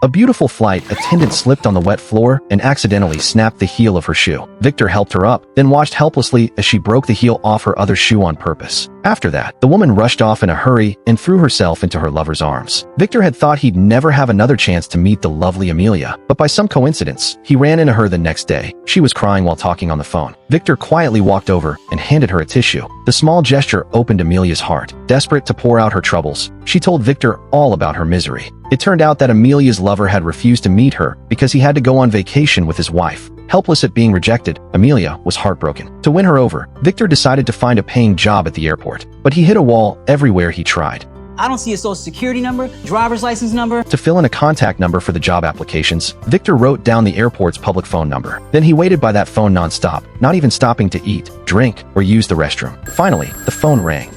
A beautiful flight attendant slipped on the wet floor and accidentally snapped the heel of her shoe. Viktor helped her up, then watched helplessly as she broke the heel off her other shoe on purpose. After that, the woman rushed off in a hurry and threw herself into her lover's arms. Viktor had thought he'd never have another chance to meet the lovely Amelia, but by some coincidence, he ran into her the next day. She was crying while talking on the phone. Viktor quietly walked over and handed her a tissue. The small gesture opened Amelia's heart. Desperate to pour out her troubles, she told Viktor all about her misery. It turned out that Amelia's lover had refused to meet her because he had to go on vacation with his wife. Helpless at being rejected, Amelia was heartbroken. To win her over, Viktor decided to find a paying job at the airport, but he hit a wall everywhere he tried. I don't see a social security number, driver's license number. To fill in a contact number for the job applications, Viktor wrote down the airport's public phone number. Then he waited by that phone nonstop, not even stopping to eat, drink, or use the restroom. Finally, the phone rang.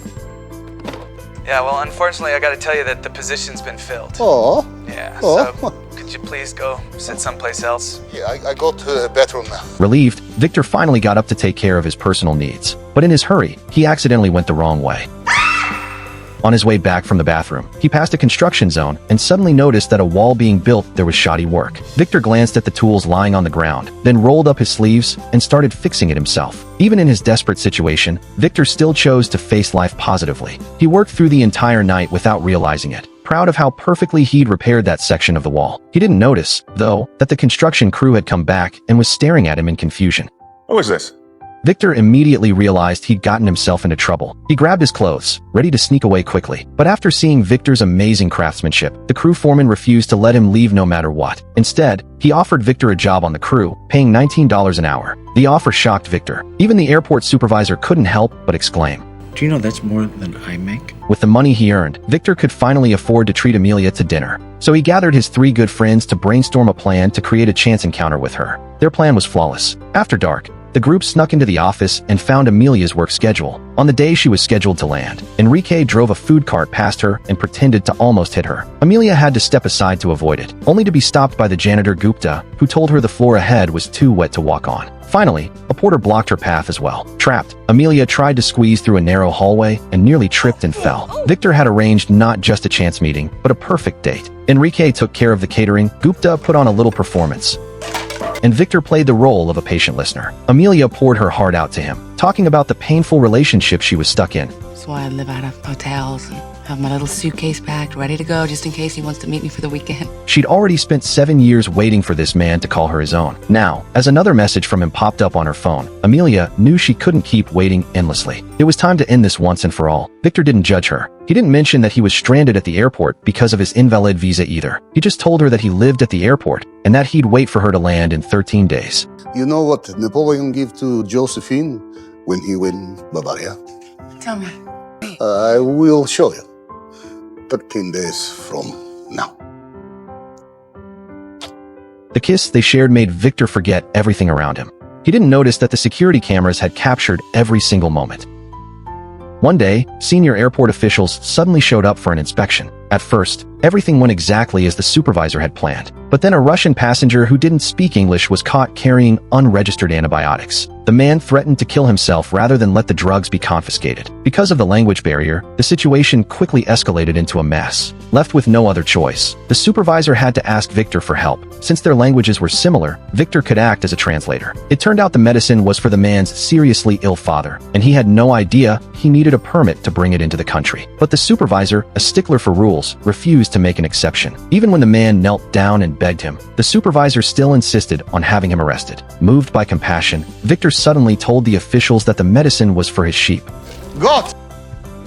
Yeah, well, unfortunately, I gotta tell you that the position's been filled. Oh. Yeah, Oh. so could you please go sit someplace else? Yeah, I go to the bathroom now. Relieved, Viktor finally got up to take care of his personal needs. But in his hurry, he accidentally went the wrong way. On his way back from the bathroom, he passed a construction zone and suddenly noticed that a wall being built there was shoddy work. Viktor glanced at the tools lying on the ground, then rolled up his sleeves and started fixing it himself. Even in his desperate situation, Viktor still chose to face life positively. He worked through the entire night without realizing it, proud of how perfectly he'd repaired that section of the wall. He didn't notice, though, that the construction crew had come back and was staring at him in confusion. Who is this? Viktor immediately realized he'd gotten himself into trouble. He grabbed his clothes, ready to sneak away quickly. But after seeing Viktor's amazing craftsmanship, the crew foreman refused to let him leave no matter what. Instead, he offered Viktor a job on the crew, paying $19 an hour. The offer shocked Viktor. Even the airport supervisor couldn't help but exclaim, "Do you know that's more than I make?" With the money he earned, Viktor could finally afford to treat Amelia to dinner. So he gathered his 3 good friends to brainstorm a plan to create a chance encounter with her. Their plan was flawless. After dark, the group snuck into the office and found Amelia's work schedule. On the day she was scheduled to land, Enrique drove a food cart past her and pretended to almost hit her. Amelia had to step aside to avoid it, only to be stopped by the janitor Gupta, who told her the floor ahead was too wet to walk on. Finally, a porter blocked her path as well. Trapped, Amelia tried to squeeze through a narrow hallway and nearly tripped and fell. Viktor had arranged not just a chance meeting, but a perfect date. Enrique took care of the catering, Gupta put on a little performance, and Viktor played the role of a patient listener. Amelia poured her heart out to him, talking about the painful relationship she was stuck in. That's why I live out of hotels and have my little suitcase packed, ready to go just in case he wants to meet me for the weekend. She'd already spent 7 years waiting for this man to call her his own. Now, as another message from him popped up on her phone, Amelia knew she couldn't keep waiting endlessly. It was time to end this once and for all. Viktor didn't judge her. He didn't mention that he was stranded at the airport because of his invalid visa either. He just told her that he lived at the airport and that he'd wait for her to land in 13 days. You know what Napoleon gave to Josephine when he went Bavaria? Tell me. I will show you. 13 days from now. The kiss they shared made Viktor forget everything around him. He didn't notice that the security cameras had captured every single moment. One day, senior airport officials suddenly showed up for an inspection. At first, everything went exactly as the supervisor had planned. But then a Russian passenger who didn't speak English was caught carrying unregistered antibiotics. The man threatened to kill himself rather than let the drugs be confiscated. Because of the language barrier, the situation quickly escalated into a mess. Left with no other choice, the supervisor had to ask Viktor for help. Since their languages were similar, Viktor could act as a translator. It turned out the medicine was for the man's seriously ill father, and he had no idea he needed a permit to bring it into the country. But the supervisor, a stickler for rules, refused to make an exception. Even when the man knelt down and begged him, the supervisor still insisted on having him arrested. Moved by compassion, Viktor suddenly told the officials that the medicine was for his sheep. God!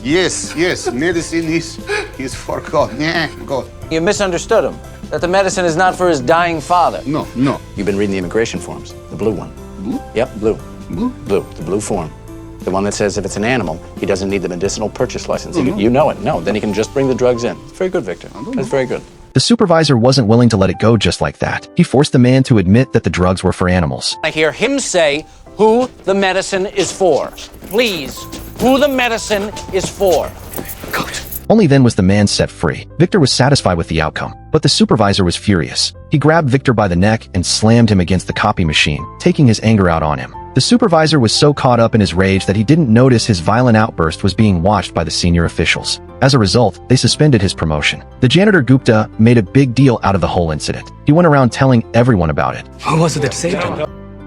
Yes, medicine is for God. Yeah, God. You misunderstood him. That the medicine is not for his dying father. No. You've been reading the immigration forms. The blue one. Blue? Yep, blue. Blue? Blue. The blue form. The one that says if it's an animal, he doesn't need the medicinal purchase license. You know it. No, then he can just bring the drugs in. It's very good, Viktor. That's very good. The supervisor wasn't willing to let it go just like that. He forced the man to admit that the drugs were for animals. I hear him say who the medicine is for. Please, who the medicine is for. God, Only then was the man set free. Viktor was satisfied with the outcome, but the supervisor was furious. He grabbed Viktor by the neck and slammed him against the copy machine, taking his anger out on him. The supervisor was so caught up in his rage that he didn't notice his violent outburst was being watched by the senior officials. As a result, they suspended his promotion. The janitor Gupta made a big deal out of the whole incident. He went around telling everyone about it. Who was it that saved him?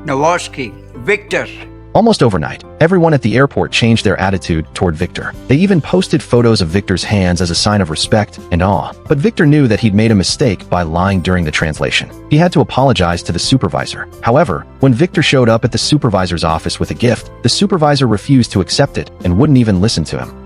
Novorsky, Viktor. Almost overnight, everyone at the airport changed their attitude toward Viktor. They even posted photos of Viktor's hands as a sign of respect and awe. But Viktor knew that he'd made a mistake by lying during the translation. He had to apologize to the supervisor. However, when Viktor showed up at the supervisor's office with a gift, the supervisor refused to accept it and wouldn't even listen to him.